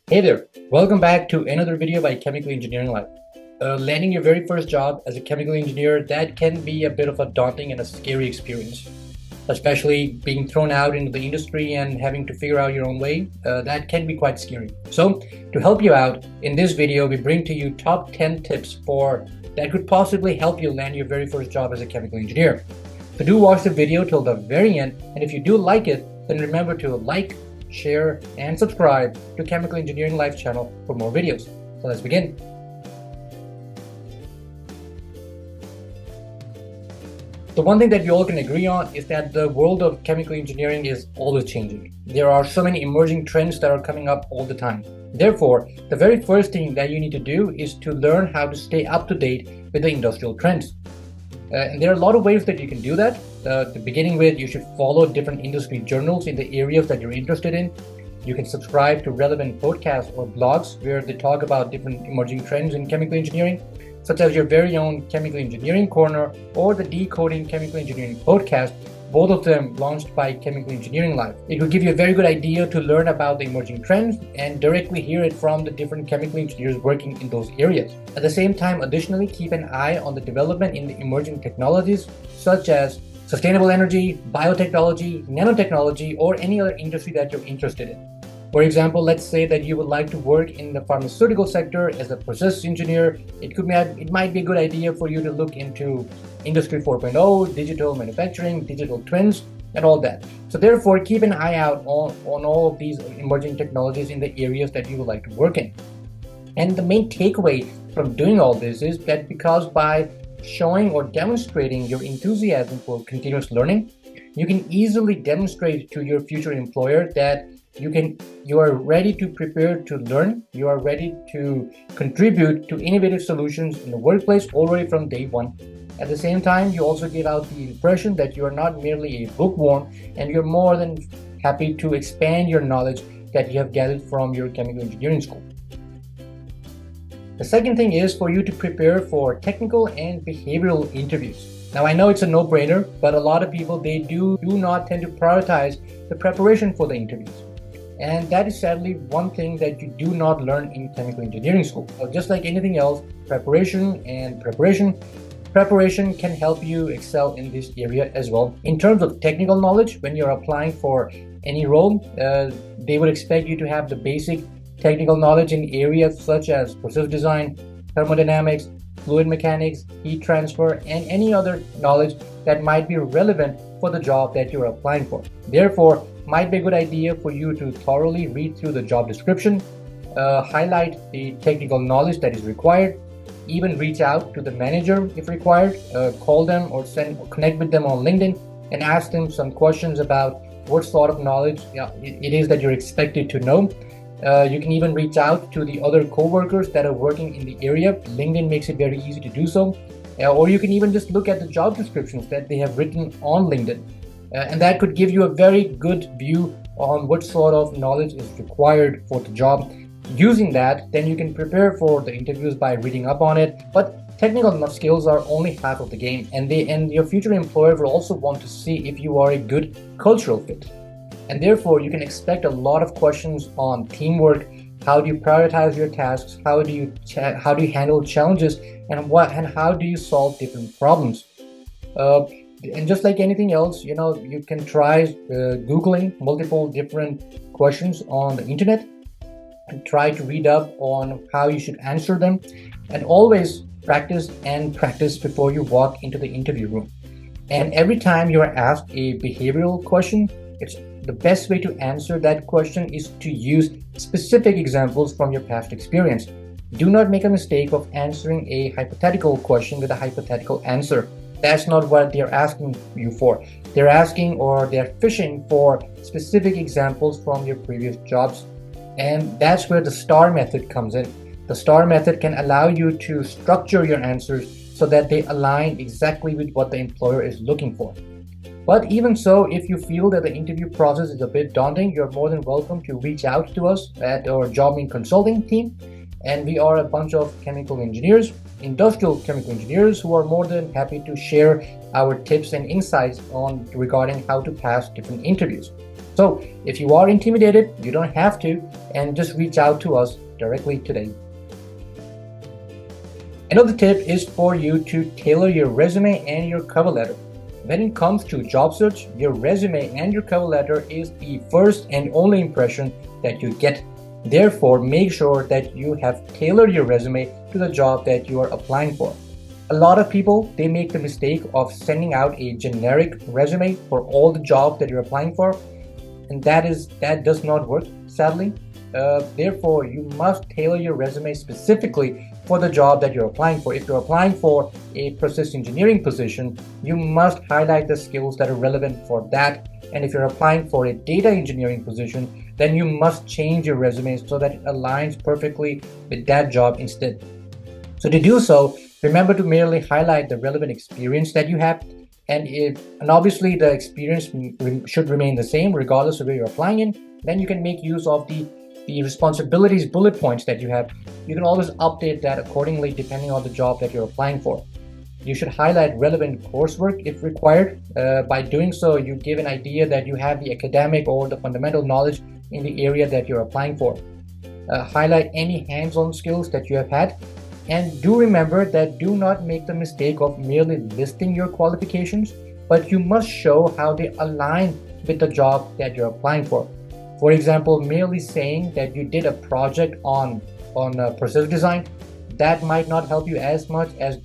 Hey there, welcome back to another video by Chemical Engineering Life. Landing your very first job as a chemical engineer, that can be a bit of a daunting and a scary experience, especially being thrown out into the industry and having to figure out your own way. That can be quite scary. So to help you out, in this video, we bring to you top 10 tips that could possibly help you land your very first job as a chemical engineer. So do watch the video till the very end, and if you do like it, then remember to like, share, and subscribe to Chemical Engineering Life channel for more videos. So let's begin. The one thing that we all can agree on is that the world of chemical engineering is always changing. There are so many emerging trends that are coming up all the time. Therefore, the very first thing that you need to do is to learn how to stay up to date with the industrial trends. And there are a lot of ways that you can do that. To beginning with, you should follow different industry journals in the areas that you're interested in. You can subscribe to relevant podcasts or blogs where they talk about different emerging trends in chemical engineering, such as your very own Chemical Engineering Corner or the Decoding Chemical Engineering podcast, both of them launched by Chemical Engineering Life. It will give you a very good idea to learn about the emerging trends and directly hear it from the different chemical engineers working in those areas. At the same time, additionally, keep an eye on the development in the emerging technologies such as sustainable energy, biotechnology, nanotechnology, or any other industry that you're interested in. For example, let's say that you would like to work in the pharmaceutical sector as a process engineer. It might be a good idea for you to look into Industry 4.0, digital manufacturing, digital twins, and all that. So therefore, keep an eye out on all of these emerging technologies in the areas that you would like to work in. And the main takeaway from doing all this is that because by showing or demonstrating your enthusiasm for continuous learning, you can easily demonstrate to your future employer that you are ready to prepare to learn, you are ready to contribute to innovative solutions in the workplace already from day one. At the same time, you also give out the impression that you are not merely a bookworm and you're more than happy to expand your knowledge that you have gathered from your chemical engineering school. The second thing is for you to prepare for technical and behavioral interviews. Now, I know it's a no-brainer, but a lot of people, they do not tend to prioritize the preparation for the interviews. And that is sadly one thing that you do not learn in chemical engineering school. So just like anything else, preparation can help you excel in this area as well. In terms of technical knowledge, when you're applying for any role, they would expect you to have the basic technical knowledge in areas such as process design, thermodynamics, fluid mechanics, heat transfer, and any other knowledge that might be relevant for the job that you're applying for. Therefore, might be a good idea for you to thoroughly read through the job description, highlight the technical knowledge that is required, even reach out to the manager if required, call them or connect with them on LinkedIn and ask them some questions about what sort of knowledge it is that you're expected to know. You can even reach out to the other co-workers that are working in the area. LinkedIn makes it very easy to do so. Or you can even just look at the job descriptions that they have written on LinkedIn. And that could give you a very good view on what sort of knowledge is required for the job. Using that, then you can prepare for the interviews by reading up on it. But technical skills are only half of the game, and your future employer will also want to see if you are a good cultural fit. And therefore, you can expect a lot of questions on teamwork. How do you prioritize your tasks? How do you handle challenges? And how do you solve different problems? And just like anything else, you can try Googling multiple different questions on the internet and try to read up on how you should answer them. And always practice before you walk into the interview room. And every time you are asked a behavioral question, the best way to answer that question is to use specific examples from your past experience. Do not make a mistake of answering a hypothetical question with a hypothetical answer. That's not what they're asking you for. They're fishing for specific examples from your previous jobs. And that's where the STAR method comes in. The STAR method can allow you to structure your answers so that they align exactly with what the employer is looking for. But even so, if you feel that the interview process is a bit daunting, you're more than welcome to reach out to us at our Job Consulting team. And we are a bunch of chemical engineers, industrial chemical engineers, who are more than happy to share our tips and insights regarding how to pass different interviews. So if you are intimidated, you don't have to, and just reach out to us directly today. Another tip is for you to tailor your resume and your cover letter. When it comes to job search, your resume and your cover letter is the first and only impression that you get. Therefore, make sure that you have tailored your resume to the job that you are applying for. A lot of people, they make the mistake of sending out a generic resume for all the jobs that you're applying for, and that does not work, sadly. Therefore, you must tailor your resume specifically for the job that you're applying for. If you're applying for a process engineering position, you must highlight the skills that are relevant for that. And if you're applying for a data engineering position, then you must change your resume so that it aligns perfectly with that job instead. So to do so, remember to merely highlight the relevant experience that you have. And obviously the experience should remain the same regardless of where you're applying in. Then you can make use of the responsibilities bullet points that you have. You can always update that accordingly depending on the job that you're applying for. You should highlight relevant coursework if required. By doing so, you give an idea that you have the academic or the fundamental knowledge in the area that you're applying for. Highlight any hands-on skills that you have had. And do remember that do not make the mistake of merely listing your qualifications, but you must show how they align with the job that you're applying for. For example, merely saying that you did a project on process design, that might not help you as much as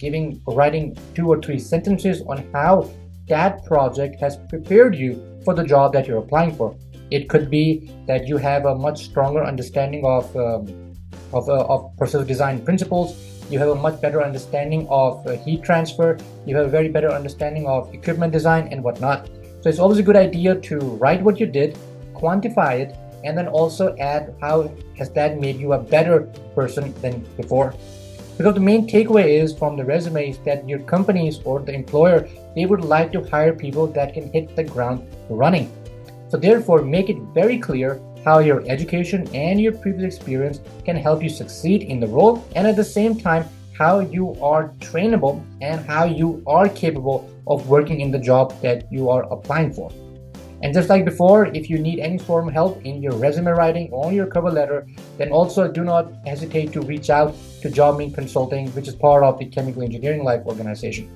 writing 2 or 3 sentences on how that project has prepared you for the job that you're applying for. It could be that you have a much stronger understanding of process design principles. You have a much better understanding of heat transfer. You have a very better understanding of equipment design and whatnot. So it's always a good idea to write what you did, quantify it, and then also add how has that made you a better person than before. Because the main takeaway is from the resumes that your companies or the employer, they would like to hire people that can hit the ground running. So therefore, make it very clear how your education and your previous experience can help you succeed in the role, and at the same time, how you are trainable and how you are capable of working in the job that you are applying for. And just like before, if you need any form of help in your resume writing or your cover letter, then also do not hesitate to reach out to JobMe Consulting, which is part of the ChemEnggLife organization.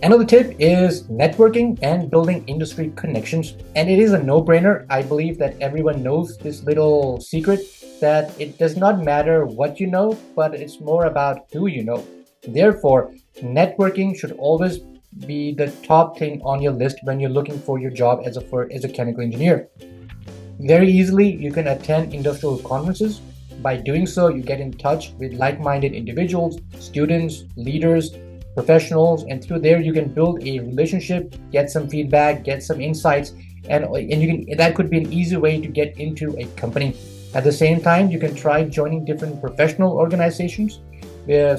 Another tip is networking and building industry connections. And it is a no-brainer. I believe that everyone knows this little secret that it does not matter what you know, but it's more about who you know. Therefore, networking should always be the top thing on your list when you're looking for your job as a chemical engineer. Very easily, you can attend industrial conferences. By doing so, you get in touch with like-minded individuals, students, leaders, professionals, and through there you can build a relationship, get some feedback, get some insights, and that could be an easy way to get into a company. At the same time, you can try joining different professional organizations,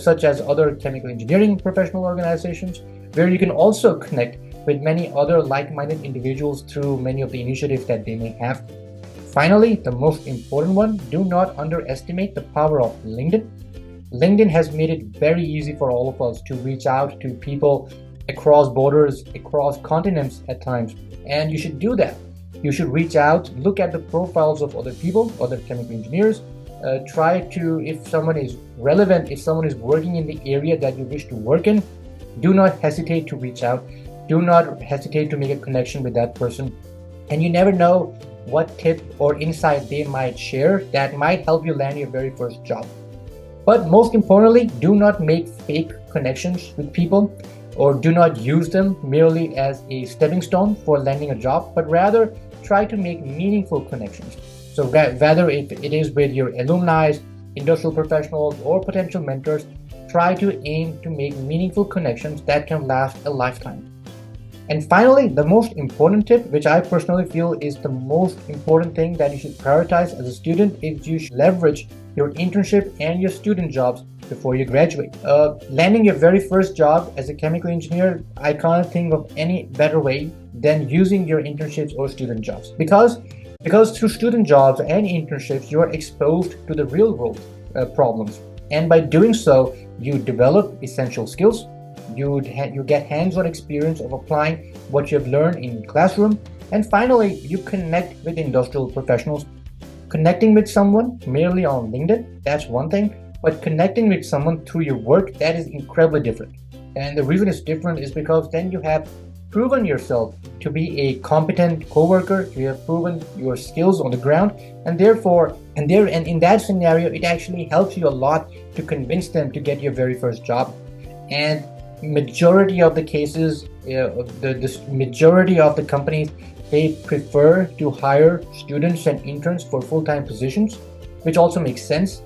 such as other chemical engineering professional organizations, where you can also connect with many other like-minded individuals through many of the initiatives that they may have. Finally, the most important one, do not underestimate the power of LinkedIn. LinkedIn has made it very easy for all of us to reach out to people across borders, across continents at times, and you should do that. You should reach out, look at the profiles of other people, other chemical engineers, try to, if someone is relevant, if someone is working in the area that you wish to work in, do not hesitate to reach out. Do not hesitate to make a connection with that person. And you never know what tip or insight they might share that might help you land your very first job. But most importantly, do not make fake connections with people, or do not use them merely as a stepping stone for landing a job, but rather try to make meaningful connections. So whether if it is with your alumni, industrial professionals, or potential mentors, try to aim to make meaningful connections that can last a lifetime. And finally, the most important tip, which I personally feel is the most important thing that you should prioritize as a student, is you should leverage your internship and your student jobs before you graduate. Landing your very first job as a chemical engineer, I can't think of any better way than using your internships or student jobs. Because through student jobs and internships, you are exposed to the real world problems. And by doing so, you develop essential skills, you get hands-on experience of applying what you have learned in classroom. And finally, you connect with industrial professionals. Connecting with someone merely on LinkedIn, that's one thing, but connecting with someone through your work, that is incredibly different. And the reason it's different is because then you have proven yourself to be a competent coworker, you have proven your skills on the ground, and in that scenario, it actually helps you a lot to convince them to get your very first job. And majority of the cases, the majority of the companies, they prefer to hire students and interns for full-time positions, which also makes sense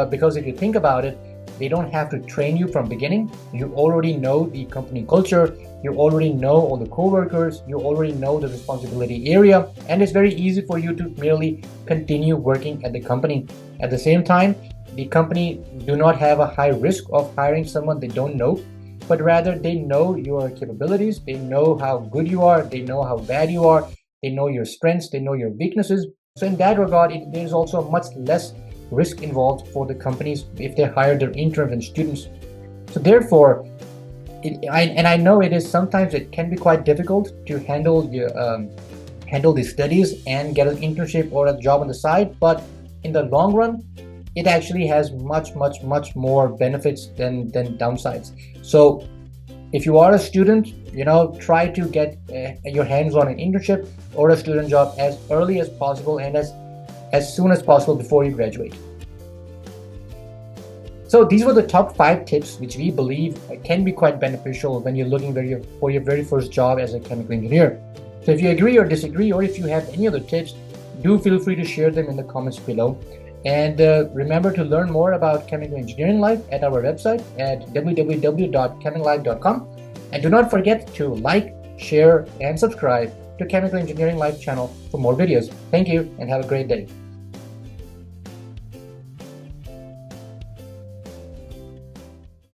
because if you think about it, they don't have to train you from beginning. You already know the company culture, you already know all the co-workers, you already know the responsibility area, and it's very easy for you to merely continue working at the company. At the same time, the company do not have a high risk of hiring someone they don't know, but rather they know your capabilities, they know how good you are, they know how bad you are, they know your strengths, they know your weaknesses. So in that regard, there's also much less risk involved for the companies if they hire their interns and students. So therefore, I know sometimes it can be quite difficult to handle the studies and get an internship or a job on the side, but in the long run, it actually has much more benefits than downsides. So if you are a student, try to get your hands on an internship or a student job as early as possible and as soon as possible before you graduate. So these were the top 5 tips which we believe can be quite beneficial when you're looking for your very first job as a chemical engineer. So if you agree or disagree, or if you have any other tips, do feel free to share them in the comments below. And remember to learn more about Chemical Engineering Life at our website at www.ChemEnggLife.com. And do not forget to like, share, and subscribe to Chemical Engineering Life channel for more videos. Thank you and have a great day.